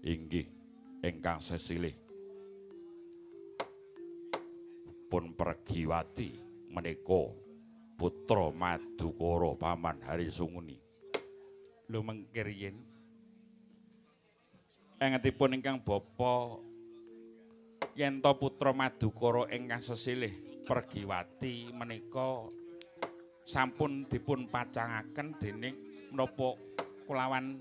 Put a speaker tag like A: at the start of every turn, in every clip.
A: Inggih ingkang sesilih pun Pergiwati menika putra Madukara Paman Harisunguni. Lho mengkir yen engetipun ingkang bapa yen to putra Madukara ingkang sesilih Pergiwati menika sampun dipun pacangaken dening menapa kulawan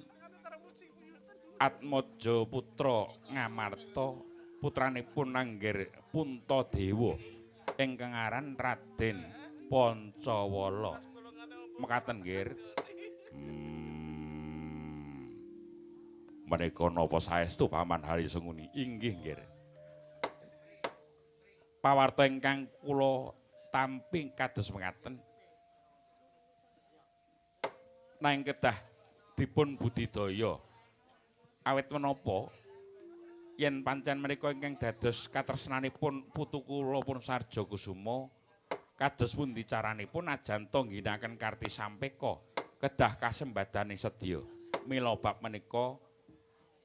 A: Atmaja putra Ngamarta putranipun Angger Puntadewa ingkang aran Raden Pancawala. Mekaten nggih. Menika napa saestu Paman Harisunguni? Inggih nggih. Pawarta ingkang kula tampi kados mekaten. Nang kedah dipun budidaya awit menapa yen pancen menika ingkang dados katresnanipun putu kula pun Sarja Kusuma kados pundi caranipun ajanta ngginaken Karti Sampeka kedah kasembadaning sedya mila bab menika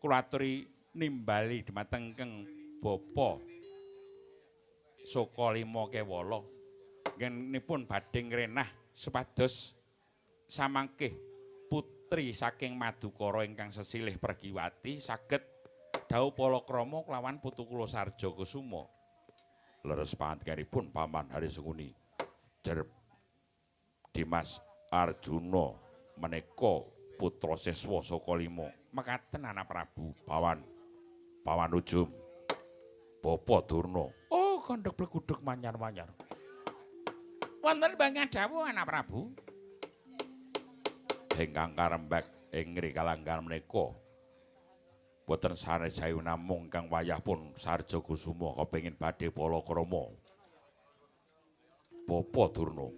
A: kula aturi nimbali dhumateng keng Bapa Sokalima Kewala ngenipun badhe ngrenah supados samangkih putri saking Madukara ingkang sesilih Pergiwati saged dawuh palakrama kelawan putu kula Sarja Kusuma. Leres pangandikanipun Paman Harisunguni jer Dimas Arjuna menika putra siswa Sokalima. Mekaten anak Prabu Pawan Ujum Bapa Durna. Oh, kandhek blegudhek manyar-manyar. Wonten bangah dawuh anak Prabu. Ingkang karembak ing rikalangan menika boten sanes sayu namung kang wayah pun Sarja Kusuma kepengin badhe palakrama. Bapa Durna.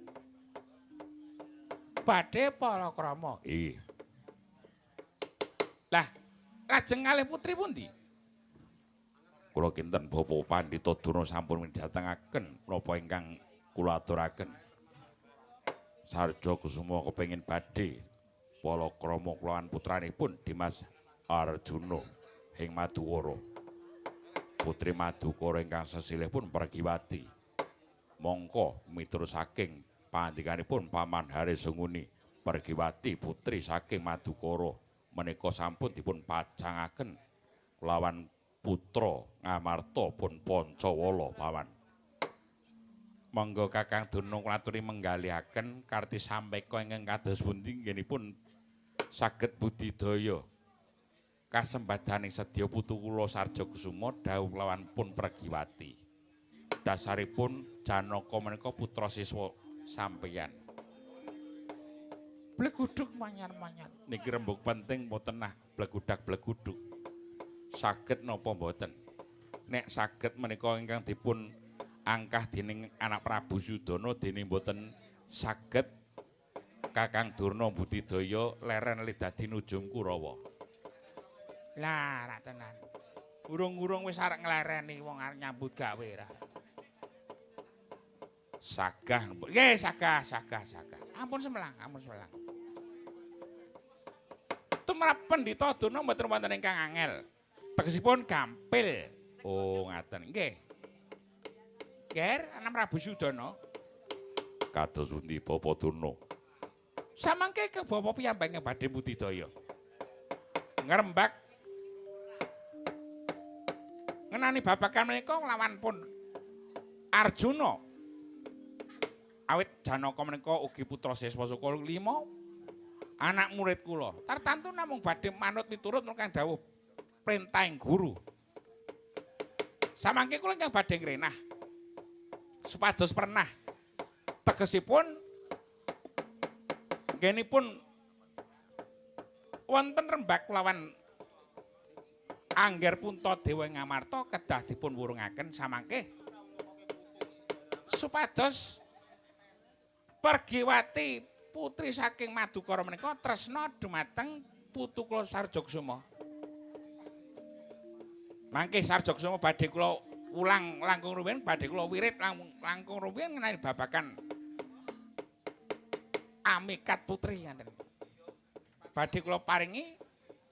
A: Badhe palakrama. Nggih. Lah, lajeng kalih putri pundi? Kula kinten Bapa Pandhita Durna sampun midhatengaken menapa ingkang kula aturaken. Sarja Kusuma kepengin badhe palakrama kelawan putranipun Dimas Arjuna ing Madukara. Putri Madukara ingkang sesilih pun Pergiwati. Mongko miturut saking pangandikanipun Paman Harisunguni, Pergiwati putri saking Madukara menika sampun dipun pacangaken kelawan putra Ngamarta pun Pancawala pawan. Monggo Kakang Durna kula aturi menggalihaken Karti Sampeka ingkang kados pundi nggenipun saged budidaya kasembadaning sedya putu kula Sarja Kusuma dawuh kelawan pun Pergiwati. Dasaripun Janaka menika putra siswa sampeyan. Bleguduk manyar-manyar. Niki rembug penting mboten nah blegudak-bleguduk. Saged napa mboten? Nek saged menika ingkang dipun angkah dening anak Prabu Sudana dene mboten saged Kakang Durna budidaya leren lidadi nujum Kurawa. Lah, ra tenan. Urung-urung wis arek nglereni wong arep nyambut gawe ra. Sagah. Nggih, sagah. Ampun semelang. Tumrap Pandhita Durna mboten wonten ingkang angel. Tegesipun gampil. Oh, ngaten. Nggih. Ger, anak Prabu Sudana. Kados pundi Bapa Durna? Samangke ke Bapa piyambak badhe budidaya. Ngrembak ngenani babagan menika nglawan pun Arjuna. Awit Janaka menika ugi putra siswa Sokalima, anak murid kula. Tartantu namung badhe manut miturut kang dawuh prentahing guru. Samangke kula ingkang badhe ngrenah supados pernah tegesipun nggenipun wonten rembak lawan Angger Puntadewa Ngamarta kedah dipun wurungaken samangke supados Pergiwati putri saking Madukara menika tresna dumateng putu kula Sarja Kusuma. Mangke Sarja Kusuma badhe kula ulang langkung rumiyin badhe kula wirid langkung rumiyin ngenani babagan amikat putri ngoten. Badhe kula paringi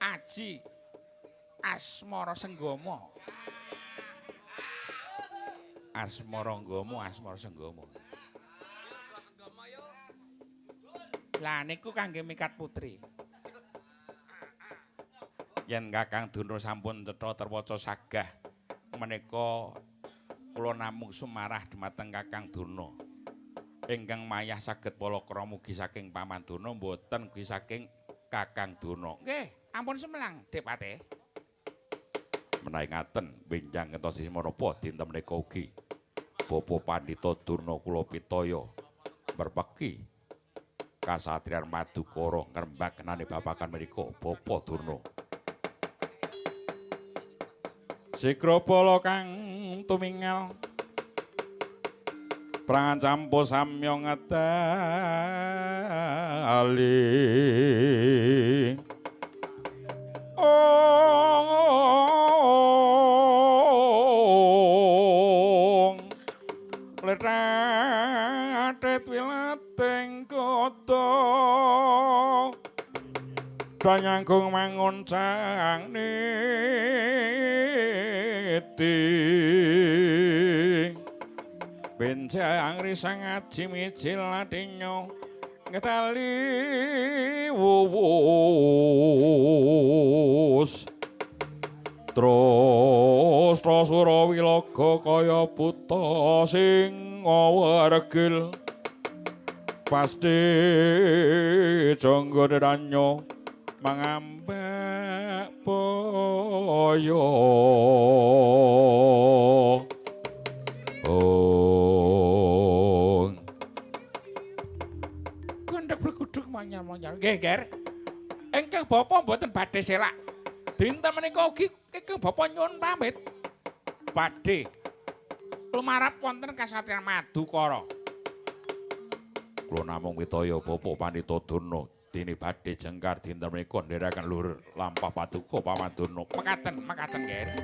A: aji Asmara Senggama. Asmara Nggomo, Asmara Senggama. Lah niku kangge mikat putri. Yen Kakang Durna sampun cetha terwaca sagah menika kula namung sumarah dhumateng Kakang Durna. Ingkang mayah saged palakrama mugi saking Paman Durna mboten mugi saking Kakang Durna. Nggih, ampun semelang, Depate. Menawi ngaten, benjang ngentos menapa dinten menika ugi Bapa Pandhita Durna kula pitaya merpeki kasatriyan Madukara ngrembak kenane babagan menika Bapa Durna. Sigra bala kang tumingal prancampa samya ngetali letratet wilateng kota banyanggung mangun sang niti benjang risang aji mijil adinyo ngetali wuwus terus rasura wilaga kaya buta sing ngawargil pasti jangga dedanyo mangambak boyo gondhek berkuduk manyar-manyar nggih Ger engkang Bapa mboten badhe selak dinten menika ugi ingkang Bapa nyuwun pamit badhe lumarap wonten kasatriyan Madukara kula namung mitaya Bapa Pandhita Durna dene badhe jengkar dinten menika ndherekaken luhur lampah paduka Paman Durna mekaten Ger.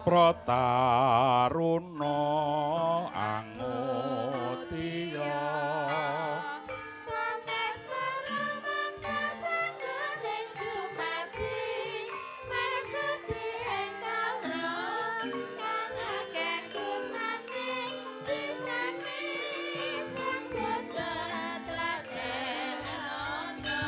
A: Prataruna angutiya
B: sanes karamangka sanggening dumadi marsudi engkang ro kang akeh gunane bisane sambut tetlaken ana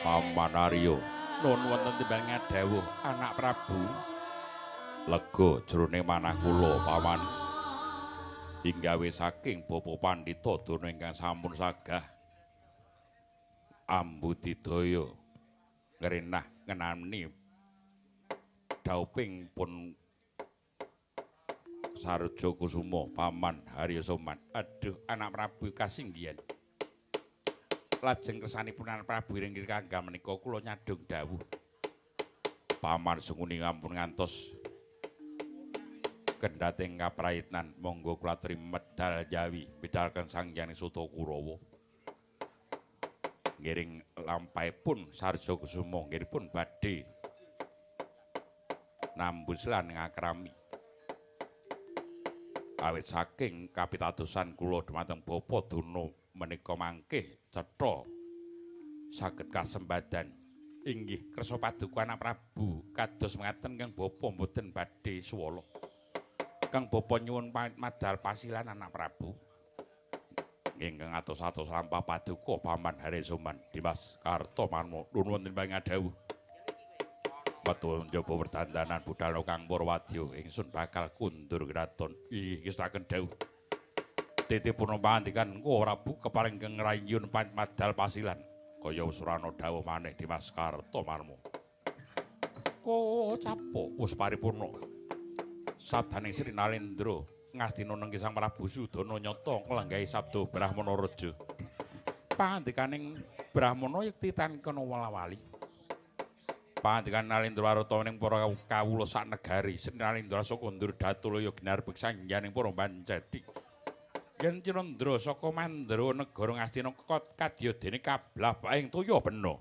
A: Amanarya nuwun wonten timbangan dawuh anak Prabu lega jroning manah kula paman inggawe saking Bapa Pandhita Dono ingkang sampun sagah ambudidaya ngrenah ngenani dauping pun Saroja Kusuma Paman Harya Soman. Aduh anak Prabu kasinggihan. Lajeng kersanipun anak Prabu inggih kangge menika kula nyadong dawuh. Paman sunguni ngampun ngantos kendhating kaprayitnan monggo kula aturi medal Jawi bidalken Sang Hyang Suta Kurawa. Ngiring lampahipun Sarja Kusuma nggiripun badhe nambus lan ngakrami. Awit saking kapitadosan kula dhumateng Bapa Dono menika mangke cetha saged kasembadan inggih kersa paduka anak Prabu kados mengaten Kang Bapa mboten badhe swala. Kang Bapa nyuwun pamit madal pasilan anak Prabu. Ingkang atos-atos lampah paduka Paman Harya Soman Dimas Kartomarma nuwun wonten pangadawu. Metu njaba perdandanan budal Kang Purwadya ingsun bakal kundur kraton. Inggih ngestaken dawuh. Titipun pangandikan engko Prabu keparing ngrayun pamit madal pasilan. Kaya Surana dawuh maneh Dimas Kartomarma. Kocapo wis paripurna. Sabdaning Sri Nalendra ngastina nenggi Sang Prabu Sudana nyata nglenggahi sabda Brahmana Raja. Pangandikaning Brahmana yekti tan kena wala-wali. Pangandikan Nalendra warataning para kawula sak negari Sri Nalendra saka ndur Datulaya ginarbek sangyaning para Panceti. Yen Cirandra saka Mandra negara Ngastina kadya dene kablah baing toya bena.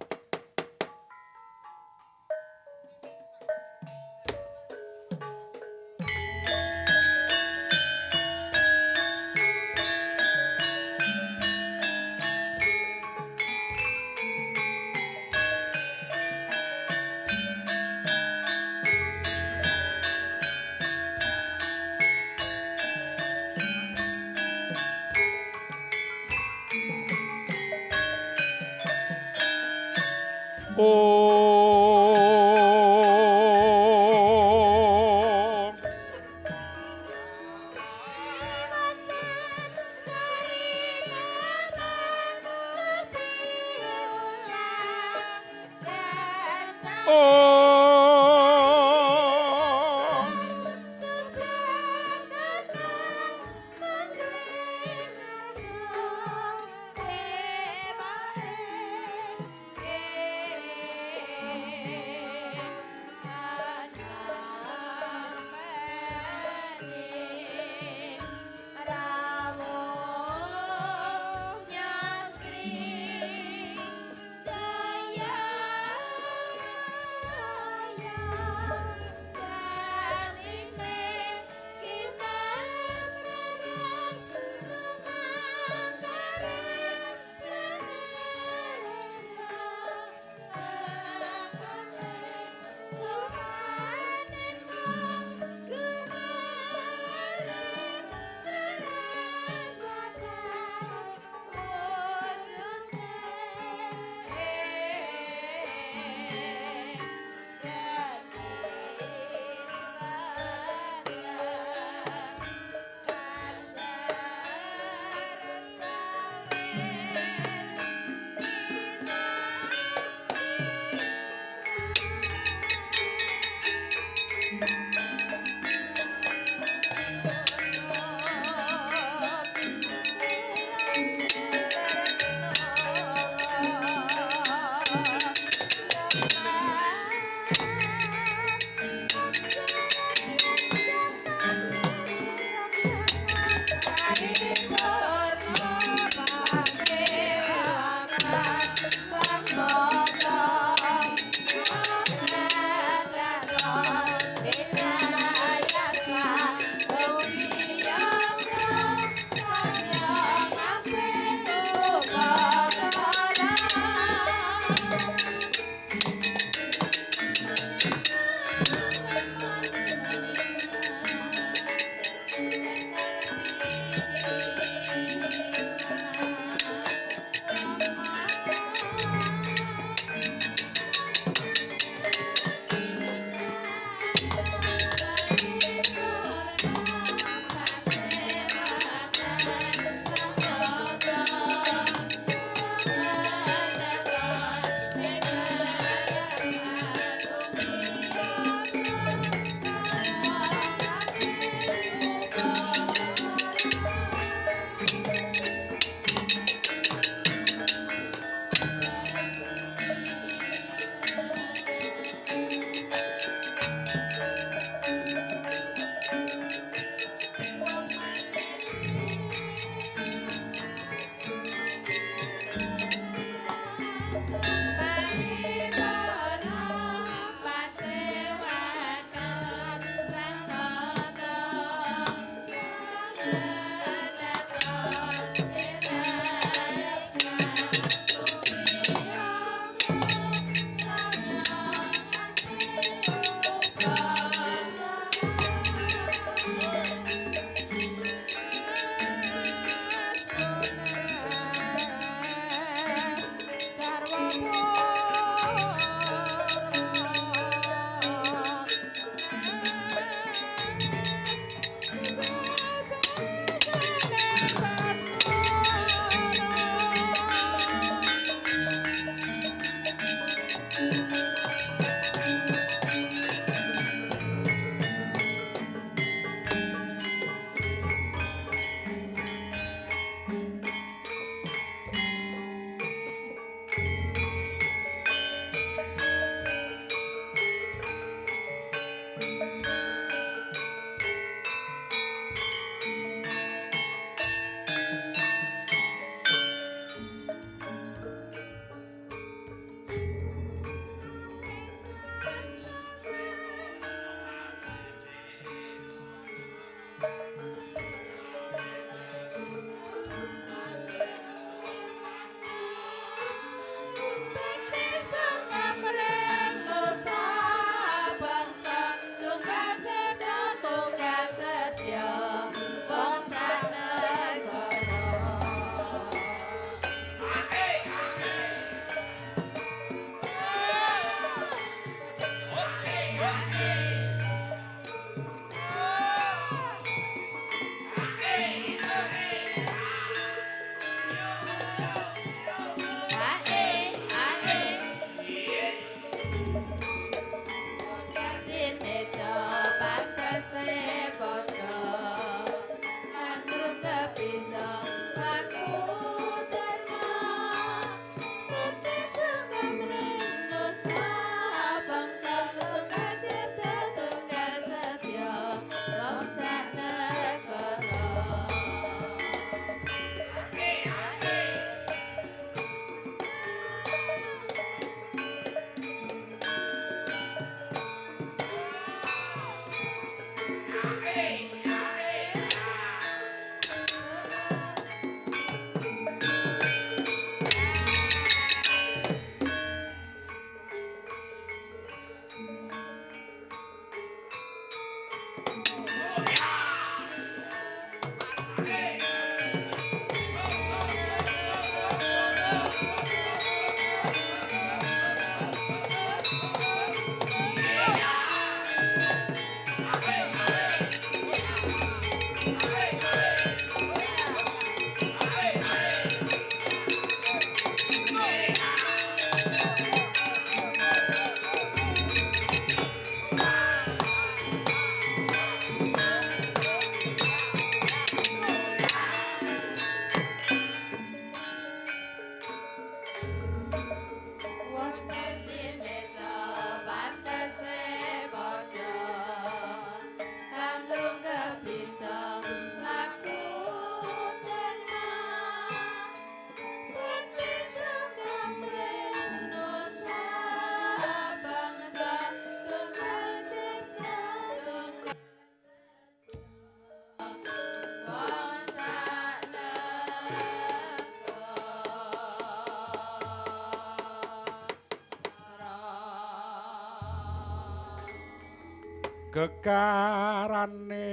A: gegarane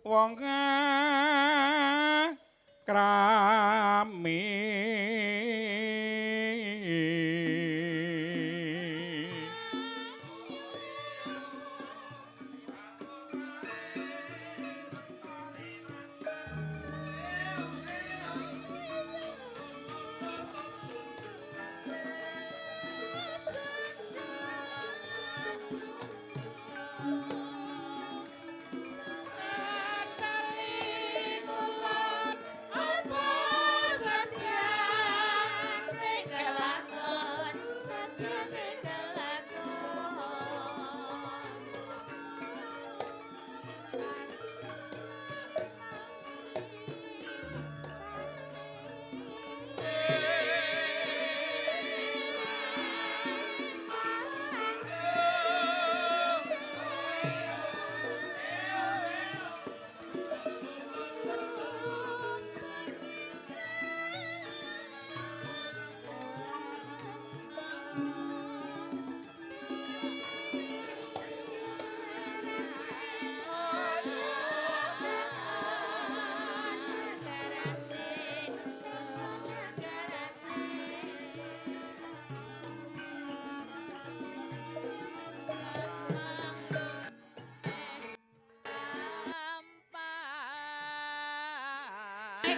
A: wong krami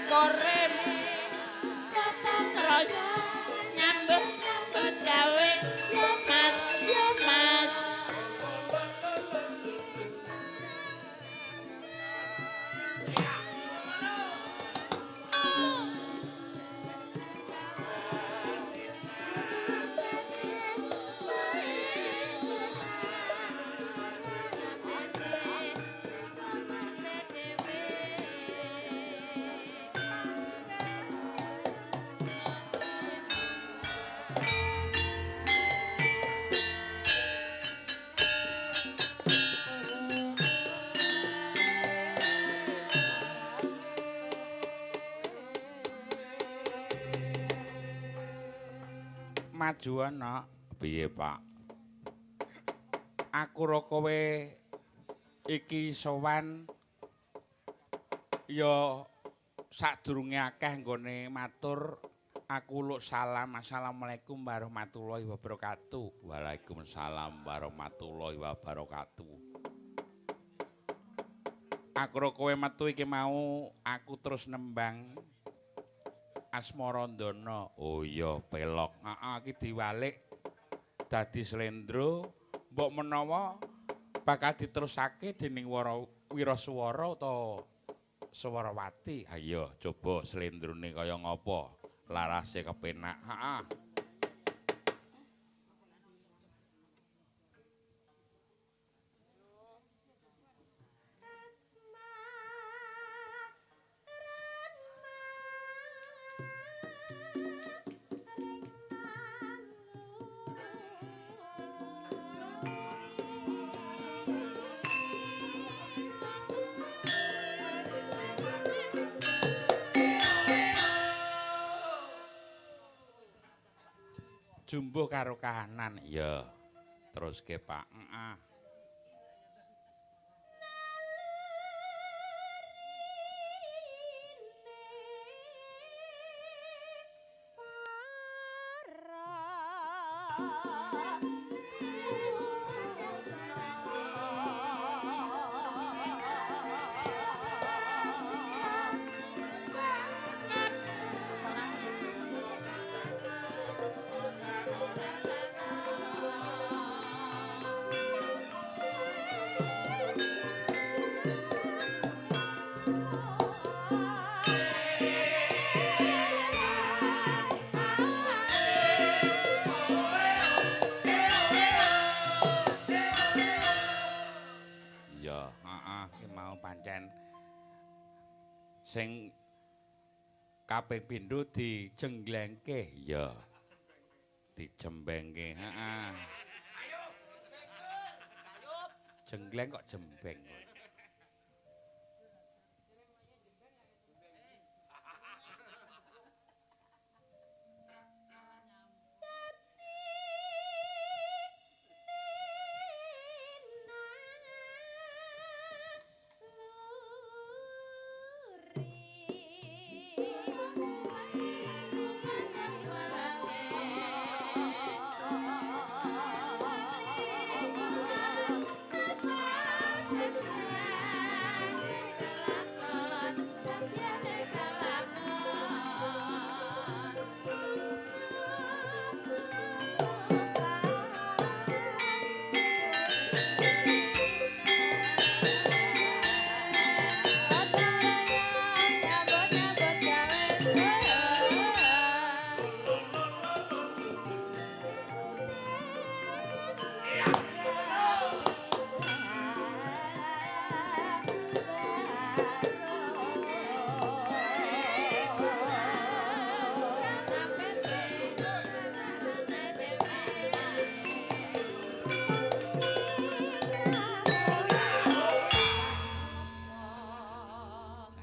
B: korem gotong royong nyambut gawe yo mas
A: maju ana piye Pak aku ro kowe iki sowan ya sadurunge akeh nggone matur aku luk salam assalamualaikum warahmatullahi wabarakatuh. Waalaikumsalam warahmatullahi wabarakatuh. Aku ro kowe metu iki mau aku terus nembang Asmarandana. Oh iya pelok. Heeh iki diwalik dadi slendro mbok menawa bakal diterusake dening Wiraswara utawa Swarawati. Ha iya coba slendrone kaya ngapa? Larase kepenak. Heeh. Jumbuh karo kahanan. Iya. Teruske Pak. Heeh. Sing kaping pindho dijengglengke ya dijembengke heeh jengleng kok jembeng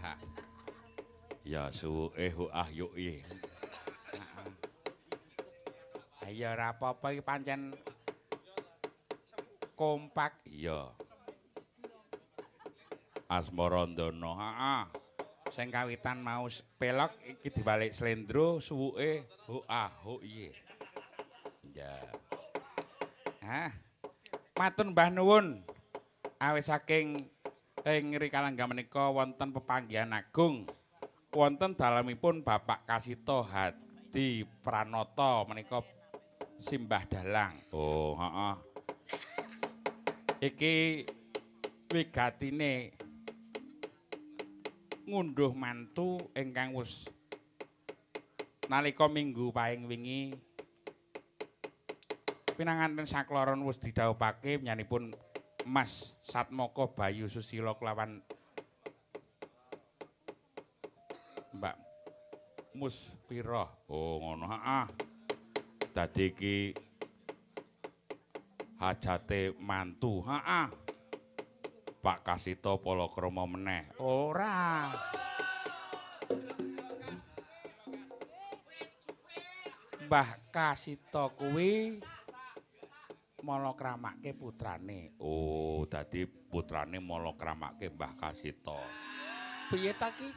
A: Ha. Ya suwuke ah yuki. Ayo ora apa-apa iki pancen kompak. Iya. Asmarandana, heeh. Sing kawitan mau pelok iki dibalik slendro suwuke iye. Ya. Hah. Matur Mbah nuwun. Awit saking ing Rikalangga menika wonten pepanggihan agung. Wonten dalemipun Bapak Kasito Hadi Pranata menika Simbah Dalang. Oh, heeh. Iki wigatine ngunduh mantu ingkang wis nalika minggu paing wingi pinanganten sakloron wis didhawuhake nyanipun Mas Satmoko Bayu Susilo kelawan Mbak Muspira. Oh ngono, heeh. Dadi iki hajate mantu, heeh. Pak Kasito Palakrama meneh. Ora. Mbah Kasito kuwi malakramake putrane. Oh, dadi putrane malakramake Mbah Kasito. Piye ta ki?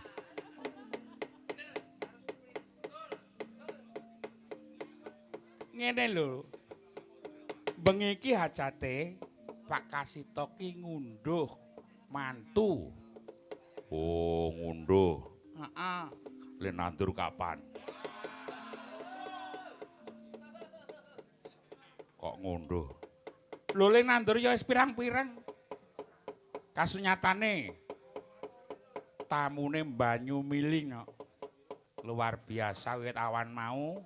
A: Ngene lho. Bengi iki hajate Pak Kasito ki ngunduh mantu. Oh, ngunduh. Heeh. Le nandur kapan? Kok ngunduh? Lho le nandur ya wis pirang-pirang. Kasunyatane tamune Banyu Miling kok. Luar biasa wit awan mau.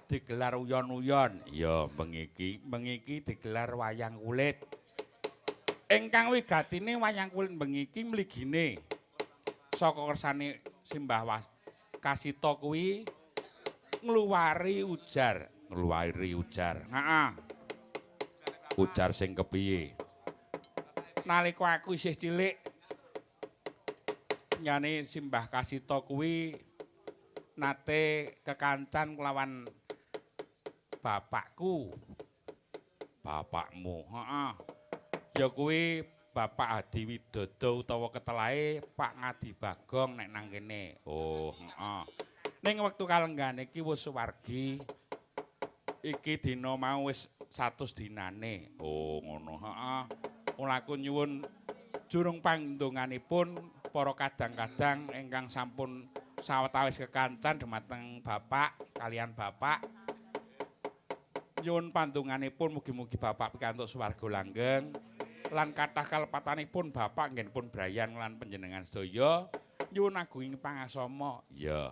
A: Digelar uyon-uyon. Ya bengi iki digelar wayang kulit. Ingkang wigatine wayang kulit bengi iki mligine saka kersane Simbah Kasito kuwi ngluwari ujar. Heeh. Ujar sing kepiye? Nalika aku isih cilik nyane Simbah Kasito kuwi nate kekancan kelawan bapakku. Bapakmu, heeh. Ya kuwi Bapak Hadi Widodo utawa ketelahe Pak Ngadi Bagong nek nang kene. Oh, heeh. Ning wektu kalenggane iki wis suwargi. Iki dina mau wis 100 dinane. Oh, ngono, heeh. Mula aku nyuwun jurung pangdonganipun para kadang-kadang ingkang sampun sawetawis kekancan dhumateng Bapak kalian Bapak. Nyuwun pandonganipun mugi-mugi Bapak pikantuk swarga langgeng lan kathah kalepatanipun Bapak nggenipun brayan lan panjenengan sedaya nyuwun agunging pangasama. Ya.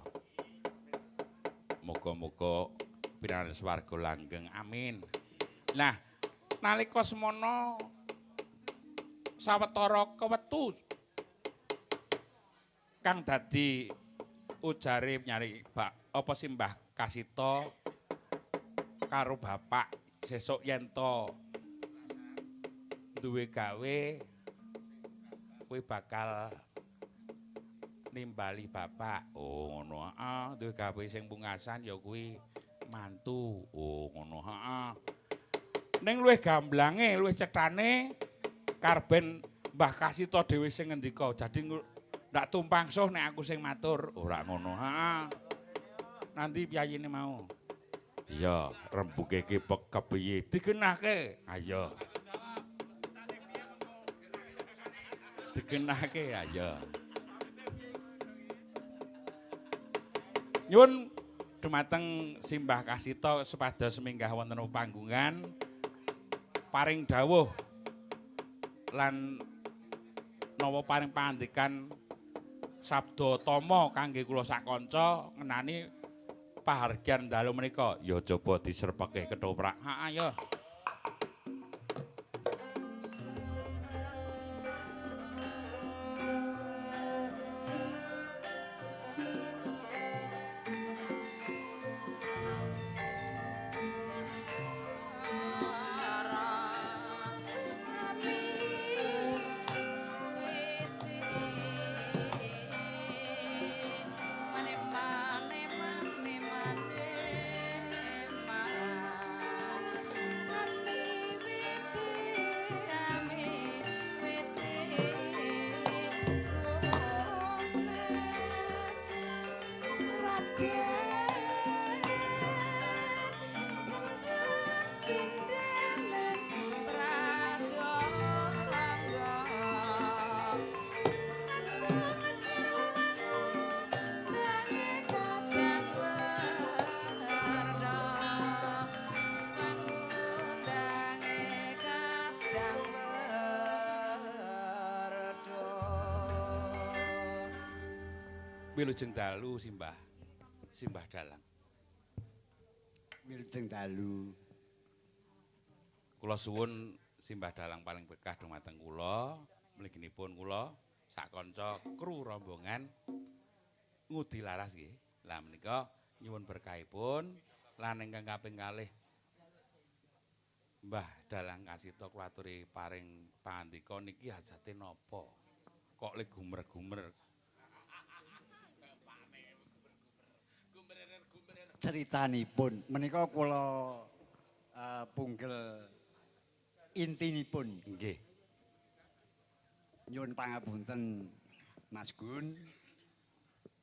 A: Muga-muga pinanganten swarga langgeng. Amin. Nah, nalika semana sawetara kewetu kang dadi ujare nyari apa Simbah Kasito karo bapak sesuk yen to duwe gawe kuwi bakal nimbali bapak. Oh ngono, heeh. Duwe gawe sing pungkasan ya kuwi mantu. Oh ngono, heeh. Ning luwih gamblange, luwih cethane karben Mbah Kasito dhewe sing ngendika. Dadi ndak tumpang suh nek aku sing matur. Ora ngono, heeh. Nanti piyayine mau. Iya, rembuge iki kepiye? Digenahke. Ayo. Digenahke, ayo. Nyuwun dumateng Simbah Kasita supados minggah wonten panggungan paring dawuh lan nawa paring pangandikan sabda tama kangge kula sakanca ngenani pahargyan dalu menika ya coba diserpeke ketoprak. Ha ayo. Wilujeng dalu Simbah Dalang.
C: Wilujeng dalu.
A: Kula suwun Simbah Dalang paling bekah dumateng kula, mliginipun kula sak kanca kru rombongan ngudi laras nggih. Lah menika nyuwun berkahipun lan ingkang kaping kalih Mbah Dalang Kasita kula aturi paring pangandika niki hajate napa? Kok le gumer-gumer
C: Ceritanipun menika kula punggel intinipun.
A: nggih.
C: Nyuwun pangapunten Mas Gun.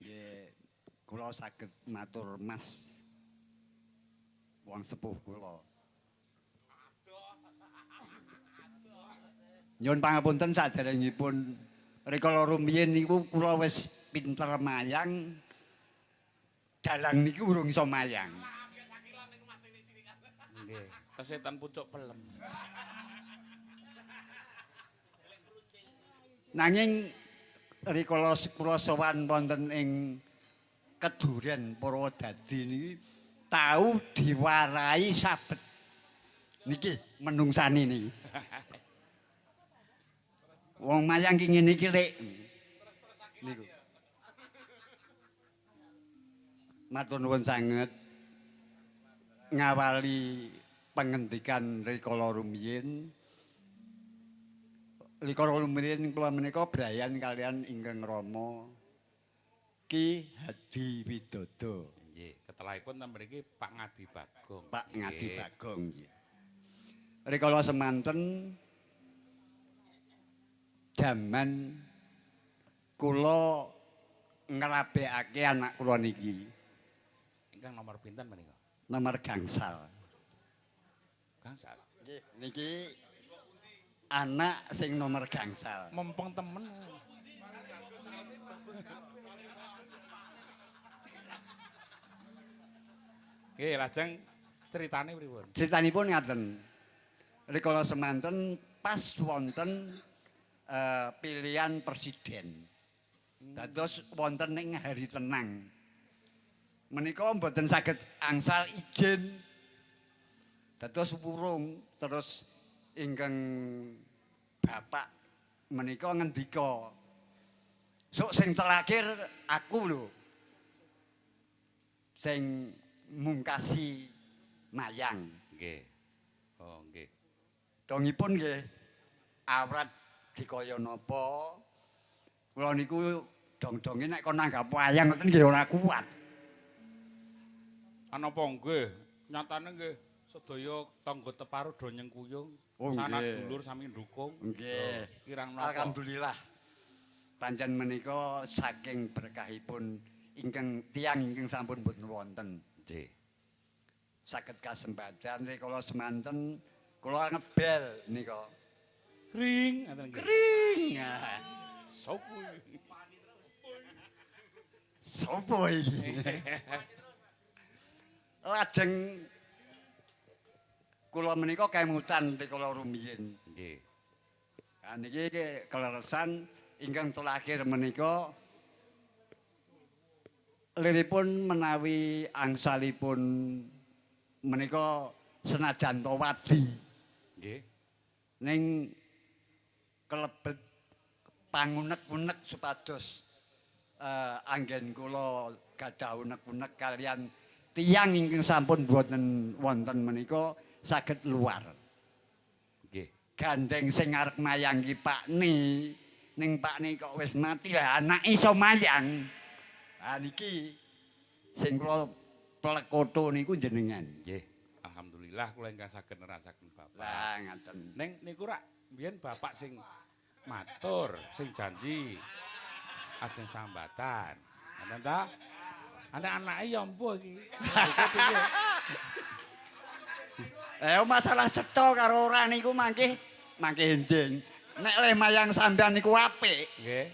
C: Nggih kula saged matur Mas wong sepuh kula. Nyuwun pangapunten saderengipun rikala rumiyin niku kula wis pinter mayang. Dalang niki urung iso mayang.
A: Nggih, kesetan pucuk pelem.
C: Nanging rikala kula sowan wonten ing Keduren Purwodadi niki tau diwarai sabet. Niki menungsani niki. Wong mayang ki ngene iki lek niku. Matur nuwun sanget ngawali pangendikan rikala rumiyin. Rikala rumiyin kula menika brayan kalian ingkang rama Ki Hadi Widodo.
A: Nggih, ketelahipun ten mriki Pak Ngadi Bagong.
C: Pak Ngadi Bagong nggih. Rikala semanten jaman kula ngrabekake anak kula niki.
A: Ingkang nomor pinten menika?
C: Nomor gangsal.
A: Gangsal.
C: Nggih, niki anak sing nomor gangsal.
A: Mempeng temen. Nggih, lajeng ceritane pripun?
C: Critanipun ngaten. Rikala semanten pas wonten pilihan presiden. Dados wonten ing hari tenang. Menika mboten saged angsal ijen. Dados wurung terus ingkang bapak menika ngendika. Sok sing terakhir aku lho. Sing mungkasi mayang.
A: Nggih. Oh, nggih.
C: Dongipun nggih awrat dikaya napa. Kula niku dong-donge nek kon nanggap wayang ngoten nggih ora kuat.
A: Anapa nggih? Nyatane nggih sedaya tangga teparu do nyengkuyung.
C: Oh,
A: sanak
C: nggih.
A: dulur sami ndukung.
C: Nggih.
A: Kirang napa?
C: Alhamdulillah. Pancen menika saking berkahipun ingkang tiyang ingkang sampun boten wonten.
A: Nggih.
C: Saged kasempatan rikala semanten kula ngebel nika.
A: Kring, ngoten nggih.
C: Kring.
A: Sopo iki?
C: Sopo iki? lajeng kula menika kemutan rikala rumiyin.
A: Nggih.
C: Nah niki keleresan ingkang terakhir menika liripun menawi angsalipun menika senajan to wadi
A: Nggih.
C: ning kelebet pangunek-unek supados anggen kula gadah unek-unek kalian tiyang ingkang sampun boten wonten menika saged luar.
A: Nggih.
C: Gandeng sing arep mayangi Pakni ning Pakni kok wis mati lah anak iso mayang. Ha niki sing kula plekoto niku jenengan.
A: Nggih. Alhamdulillah kula ingkang saged nerasaken Bapak.
C: Lah ngaten.
A: Ning niku rak mbiyen Bapak sing matur, sing janji ajeng sambatan. Ngoten ta? Anak-anake ya empuh iki. Iku piye?
C: Masalah cetha karo ora niku mangke enjing. Nek le mayang sampean niku apik,
A: Nggih.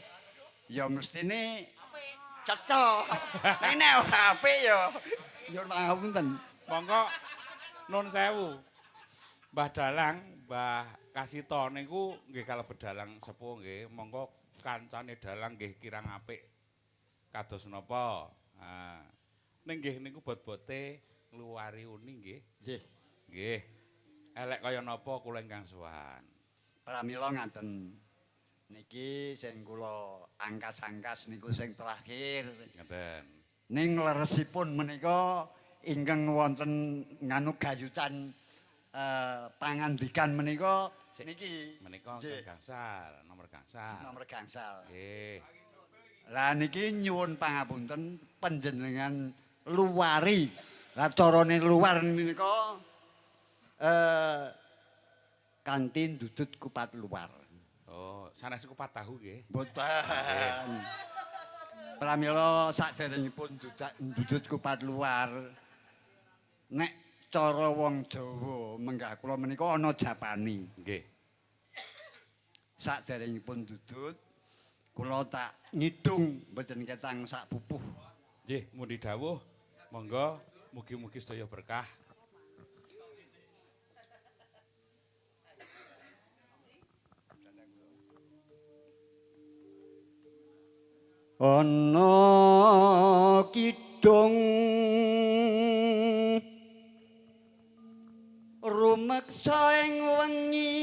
C: ya mestine cetha. Nek ora apik ya nyuwun pangapunten.
A: Monggo nun sewu. Mbah Dalang, Mbah Kasito niku nggih kalebet dalang sepuh nggih. Monggo kancane dalang nggih kirang apik. Kados napa? Ha. Ning nggih niku bot-bote ngluwari uni nggih.
C: Nggih.
A: Nggih. Elek kaya napa kula ingkang sowan.
C: Pramila ngaten. Niki sing kula angkas-angkas niku sing terakhir.
A: Ngoten.
C: Ning leresipun menika ingkang wonten nganu gayutan pangandikan menika niki
A: Menika
C: nggih,
A: gangsal, nomor gangsal.
C: nomor gangsal.
A: Nggih.
C: Lah niki nyuwun pangapunten panjenengan luwari. Lah carane luar menika kanthi ndudut kupat luar.
A: Oh, sanes kupat tahu nggih.
C: Mboten. Pramila sakderengipun ndudut kupat luar. Nek cara wong Jawa menggah kula menika ana japani.
A: Nggih.
C: Sakderengipun ndudut kula tak ngidung mboten ketang sak pupuh.
A: Nggih, mundi dawuh. Monggo mugi-mugi sedaya berkah.
C: Ana kidung rumeksa ing wengi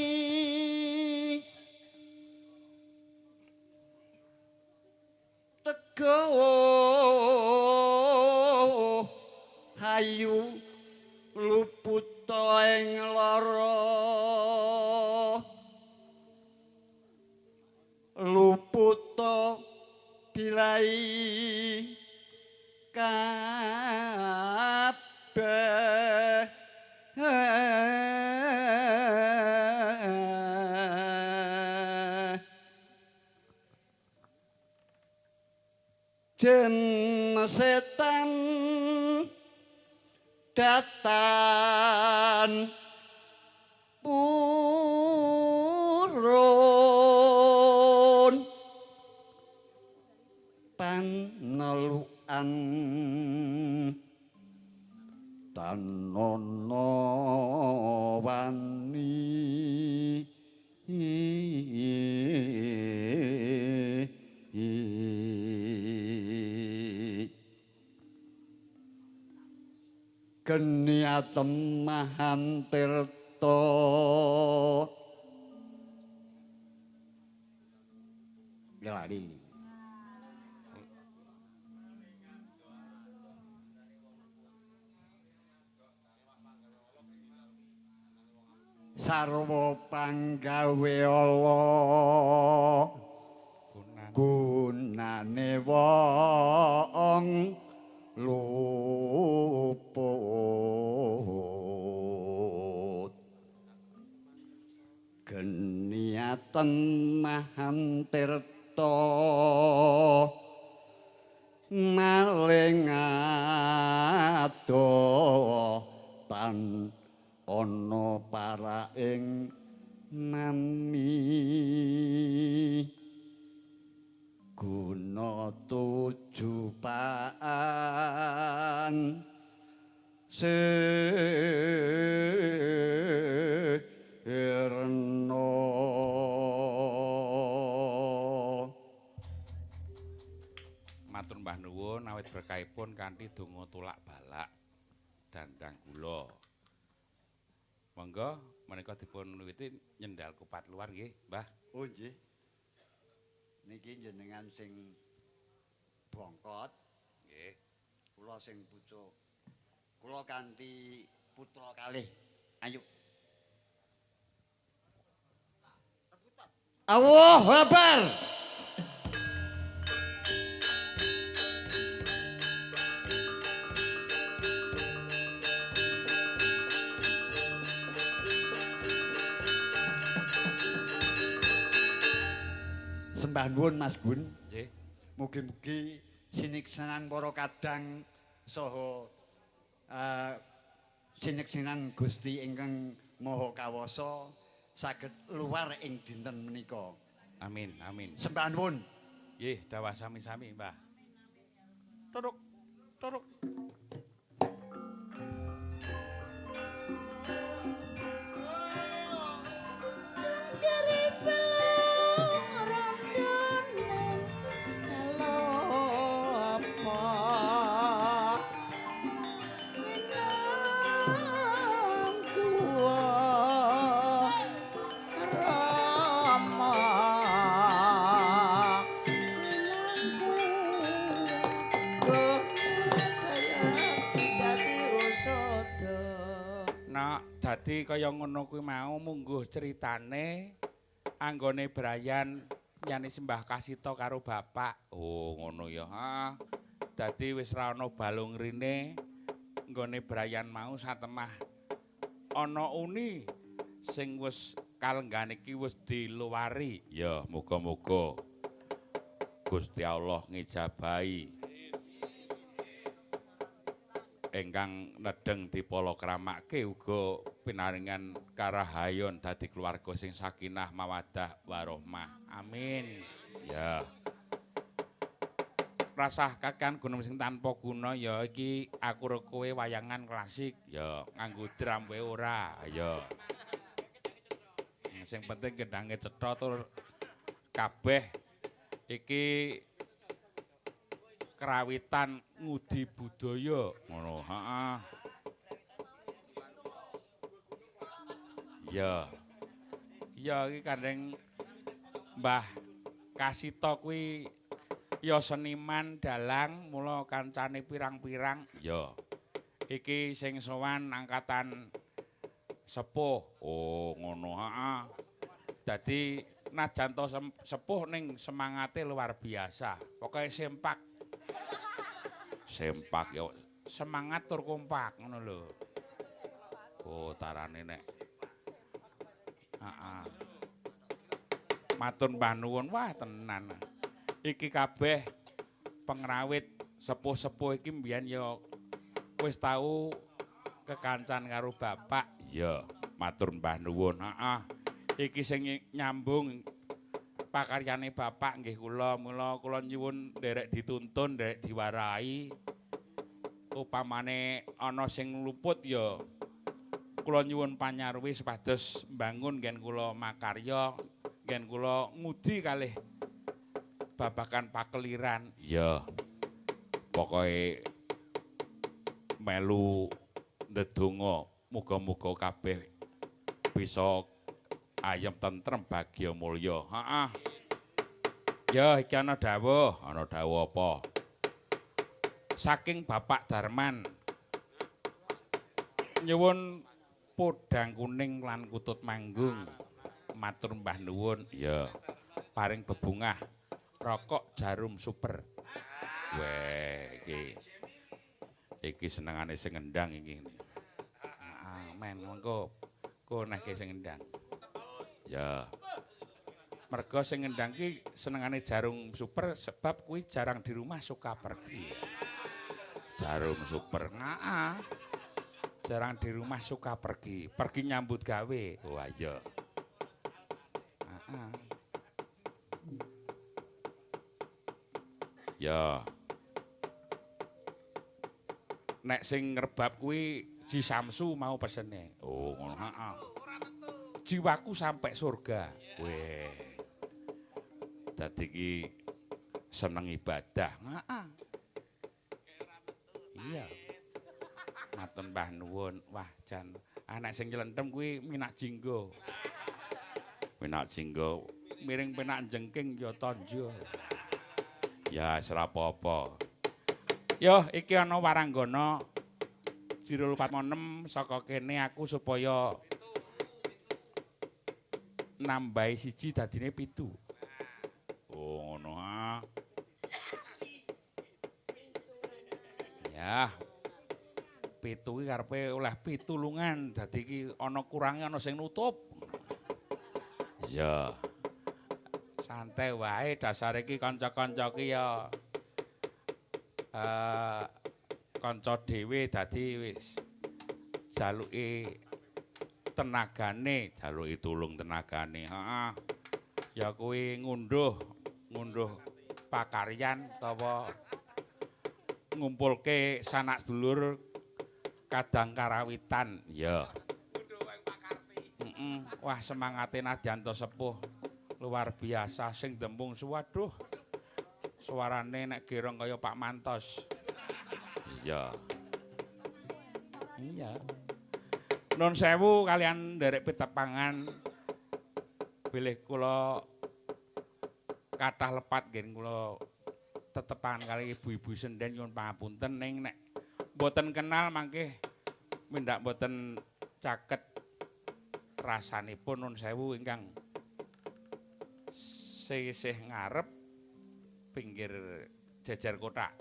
C: tego hayu luput ing lara luput bilai kabeh jen setan datan purun panelukan tanono wani geni atemahan tirta lali sarwa panggawe Allah gunane wong luput geniaten mahan tirta maling adotan ana para ing nami guna tujuan Sirno.
A: Matur mbah nuwun awit berkahipun kanthi donga tulak balak dandang kula. Monggo menika dipun wiwiti nyendal kupat luar nggih, Mbah.
C: Oh nggih. Niki jenengan sing bongkot,
A: Nggih.
C: kula sing pucuk. Kula kanthi putra kalih. Ayo. Allahu Akbar. Sembah nuwun Mas Gun.
A: Nggih.
C: Mugi-mugi siniksanan para kadang saha siniksanan Gusti ingkang Maha Kawasa saged luar ing dinten menika.
A: Amin, amin.
C: Sembah nuwun.
A: Nggih, dawuh sami-sami, Mbah. Turuk, turuk. Dadi kaya ngono kuwi mau mungguh critane anggone Brayan nyani sembah kasita karo bapak. Oh, ngono ya. Heeh. Dadi wis ra ana balung rine nggone Brayan mau satemah ana uni sing wis kalenggan iki wis diluwari. Ya, muga-muga Gusti Allah ngijabahi ingkang nedeng dipalakramakke uga pinaringan karahayon dadi keluarga sing sakinah mawaddah warahmah. Amin. Ya. Rasah kakan gunung sing tanpa guna ya iki aku karo kowe wayangan klasik ya nganggo drum wae ora ya. Sing penting gendhange cetha tur kabeh iki krawitan ngudi budaya ngono, heeh. Ya. Ya iki kandeng Mbah Kasita kuwi ya seniman dalang mula kancane pirang-pirang. Ya. Iki sing sowan angkatan sepuh. Oh, ngono, heeh. Dadi najan to sepuh ning semangate luar biasa. Pokoke sempak. Sempak ya semangat tur kompak ngono lho. Oh, tarane nek. Heeh. Matur mbah nuwun wah tenan. Iki kabeh pengrawit sepuh-sepuh iki mbiyen ya wis tau kekancan karo bapak. Ya, matur mbah nuwun. Heeh. Iki sing nyambung pakaryane bapak nggih kula, mula kula nyuwun nderek dituntun, nderek diwarai. Upamane ana sing luput ya kula nyuwun panyarwi supados mbangun nggen kula makarya, nggen kula ngudi kalih babagan pakeliran. Ya. Pokoke melu ndedonga muga-muga kabeh bisa ayem tentrem bagya mulya. Heeh. Ya iki ana dawuh apa? Saking Bapak Darman nyuwun podang kuning lan kutut manggung. Matur mbah nuwun. Ya. Paring bebungah rokok jarum super. Weh, iki senengane sing ngendang iki. Men mengko konehke sing ngendang. Ya. Merga sing ngendang ki senengane jarum super sebab kuwi jarang di rumah suka pergi. Jarum super. Heeh. Jarang di rumah suka pergi. Pergi nyambut gawe. Oh iya. Heeh. Ya. nek sing ngrebab kuwi Ji Samsu mau pesene. Oh, ngono, heeh. Jiwaku sampai surga. Weh. Dadi ki seneng ibadah. Heeh. Iya. Matur Mbah nuwun. Wah, jan anak sing nylentem kuwi minak jinggo. Minak jinggo miring penak jengking ya tonjo. Ya ora apa-apa. Yo, iki ana waranggana Jirul Patmonem saka kene aku supaya nambahi siji dadine 7. Oh, ngono ha. Ya. 7 ki karepe oleh pitulungan, dadi iki ana kurange ana sing nutup. Ya. Santai wae dasare iki kanca-kanca ki ya kanca dhewe dadi wis jaluki tenagane, jaluki tulung tenagane. Heeh. Ya kuwi ngunduh pakaryan utawa ngumpulke sanak sedulur kadang karawitan. Ya. Heeh. Wah, semangate Nadyanto sepuh luar biasa sing dembung waduh. Suarane nek gerong kaya Pak Mantos. Iya. Iya. Nun sewu kalian nderek pitepangan bilih kula kathah lepat nggih kula tetepangan kali ibu-ibu senden nyuwun pangapunten ning nek mboten kenal mangke mindak mboten caket rasanipun nun sewu ingkang sisih ngarep pinggir jejer kotak.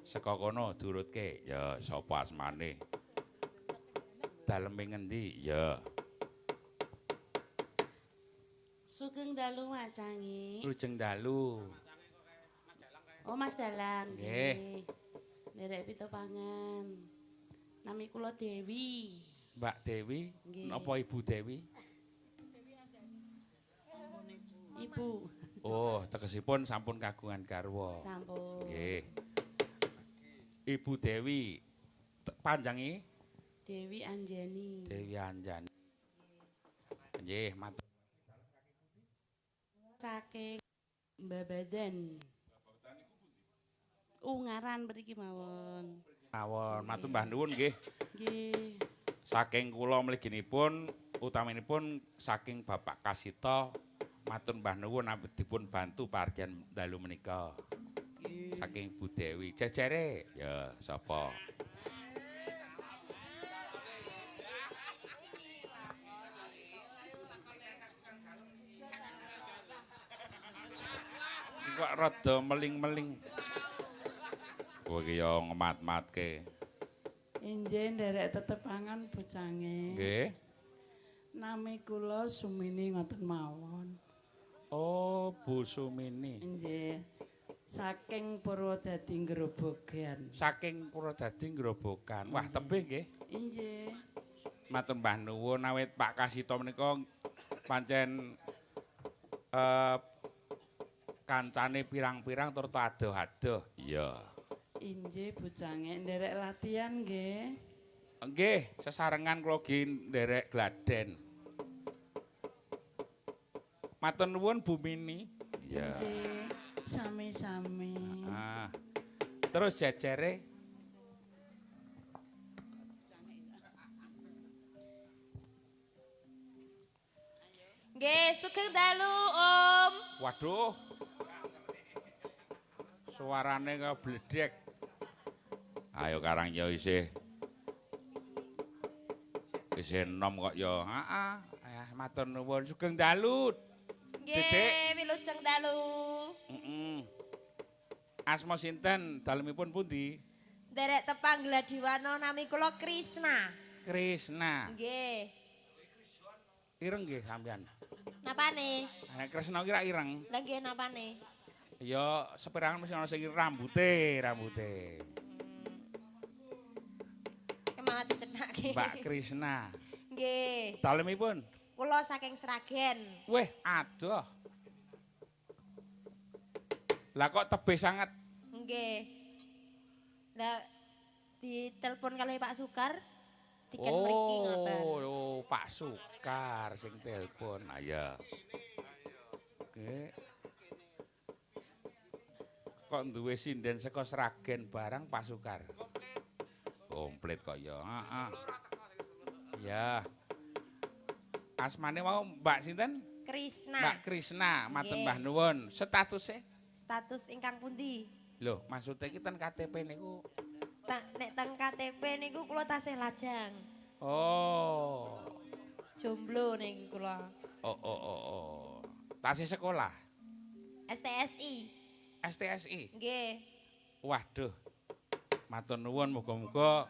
A: Saka kono durutke, ya sapa asmane? Daleme ngendi? Ya.
B: Sugeng dalu wacangi.
A: Lujeng dalu.
B: Oh Mas Dalang.
A: Nggih.
B: Nderek pitepangan. Nami kula Dewi.
A: Mbak Dewi,
B: Nggih.
A: napa Ibu Dewi?
B: Ibu.
A: Oh, tegesipun sampun kagungan garwa.
B: Sampun.
A: Nggih. Ibu Dewi panjangi
B: Dewi Anjani.
A: Dewi Anjani. Nggih, matur.
B: Saking Babadan. Ungaran mriki mawon.
A: Mawon, matur Mbah nuwun nggih.
B: Nggih.
A: Saking kula mliginipun utaminipun saking Bapak Kasita matur Mbah nuwun dipun bantu pargian dalu menika. Saking Bu Dewi. Jejere ya sapa? Kok rada meling-meling. Kowe iki ya ngemat-matke.
D: Injih nderek tetepangan bocange.
A: Nggih.
D: Nami kula Sumini ngoten mawon.
A: Oh, Bu Sumini.
D: Injih. Saking Purwodadi Grobogan.
A: Saking Purwodadi Grobogan. Wah, tebih nggih.
D: Injih.
A: Matur Mbah nuwun awit Pak Kasito menika pancen kancane pirang-pirang tur adoh-adoh. Iya.
D: Injih bocange nderek latihan nggih.
A: Nggih, sesarengan kula nggih nderek gladen. Matur nuwun Bu Mini. Iya.
D: Injih. Sami-sami.
A: Ah. Terus jejere
E: Nggih, sugeng dalu, Om.
A: waduh. Suarane kaya bledek. Ayo Karang ya isih enom kok ya. Heeh. Matur nuwun sugeng dalu.
E: Nggih, wilujeng dalu.
A: Heeh. Asma sinten? Dalemipun pundi?
E: Derek tepang Gladiwana nami kula Krisna.
A: Krisna.
E: Nggih.
A: Ireng nggih sampean.
E: Napane?
A: Nek Krisna kira ireng.
E: Lah nggih napane?
A: Ya seperangan mesti ana sing rambute.
E: Malah dicenakke.
A: Mbak Krisna.
E: Nggih.
A: Dalemipun?
E: Kula saking Sragen.
A: Weh, adoh. Lah kok tebih sangat?
E: Nggih. Lah ditelepon kalih Pak Sukar. Tiket mriki ngoten.
A: Oh, Pak Sukar sing telepon. Ayo. Oke. Kok duwe sinden saka Sragen barang Pak Sukar? Komplit kok ya. Heeh. Ya. Asmane mau Mbak sinten?
E: Krisna.
A: Mbak Krisna, matur
E: Nggih.
A: Mbah nuwun. Statusnya?
E: Status ingkang pundi?
A: Loh, maksudnya iki ten KTP niku.
E: Nek teng KTP niku kula tasih lajang.
A: Oh.
E: Jomblo niku kula.
A: Oh. Tasih sekolah.
E: STSI.
A: STSI.
E: Nggih.
A: Waduh. Matur nuwun muga-muga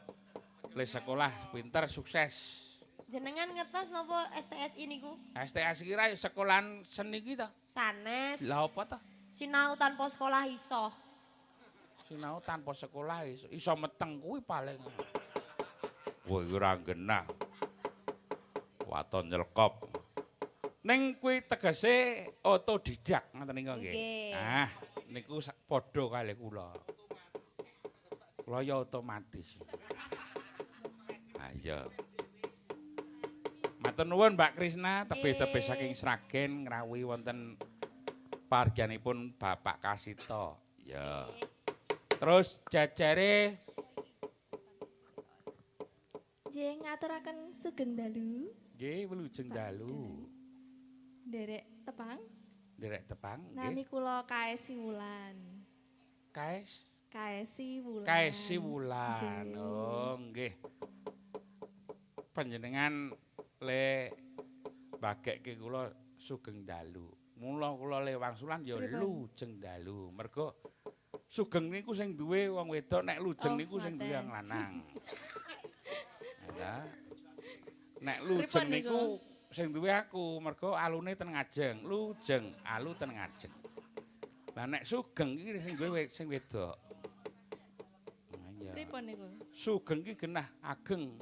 A: le sekolah pinter sukses.
E: Jenengan ngertos napa STSI niku?
A: STSI kira sekolahan seni ki ta?
E: Sanes.
A: Lah apa ta?
E: Sinau tanpa sekolah iso.
A: Sinau tanpa sekolah iso meteng kuwi paling. Wah, iki ora genah. Waton nyelkop. Ning kuwi tegese otodidak ngoten niku nggih.
E: Nggih.
A: Ah, niku padha kalih kula. Kula ya otomatis. Ayo. Matur nuwun Mbak Krisna, tebih-tebih saking Sragen ngrawuhi wonten parjanipun Bapak Kasito. Ya. Terus jajare
F: Nggih ngaturaken sugeng dalu,
A: nggih wilujeng dalu.
F: nderek tepang.
A: Nderek tepang
F: Nami
A: nggih.
F: kula Kaesi Wulan. Kaesi Wulan.
A: Kaesi Wulan.
F: Nggih.
A: Oh, nggih. Panjenengan le bagekke kula sugeng dalu. Mula kula le wangsulan ya
F: Pripun?
A: lujeng dalu. Mergo sugeng niku sing duwe wong wedok, nek lujeng
F: Oh,
A: niku sing duwe
F: ngoten.
A: wong lanang. Lah. Nek
F: Pripun
A: lujeng
F: niku?
A: niku sing duwe aku, mergo alune ten ngajeng, lujeng, alu ten ngajeng. Lah nek sugeng iki sing duwe sing wedok. Nah, iya.
F: Pripun niku?
A: Sugeng ki genah ageng.